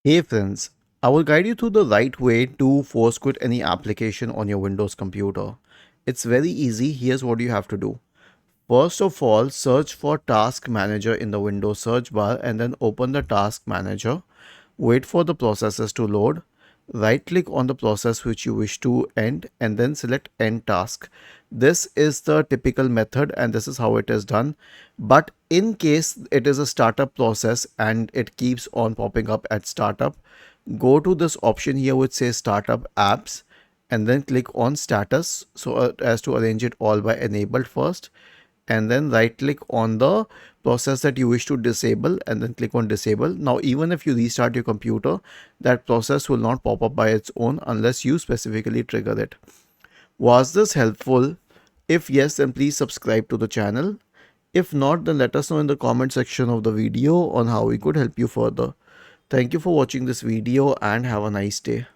Hey friends, I will guide you through the right way to force quit any application on your Windows computer. It's very easy. Here's what you have to do. First of all, search for Task Manager in the Windows search bar and then open the Task Manager. Wait for the processes to load. Right click on the process which you wish to end and then select End Task. This is the typical method and this is how it is done. But in case it is a startup process and it keeps on popping up at startup, go to this option here which says Startup Apps and then click on Status so as to arrange it all by enabled first, and then right click on the process that you wish to disable and then click on disable. Now even if you restart your computer, that process will not pop up by its own unless you specifically trigger it. Was this helpful? If yes, then please subscribe to the channel. If not, then let us know in the comment section of the video on how we could help you further. Thank you for watching this video and have a nice day.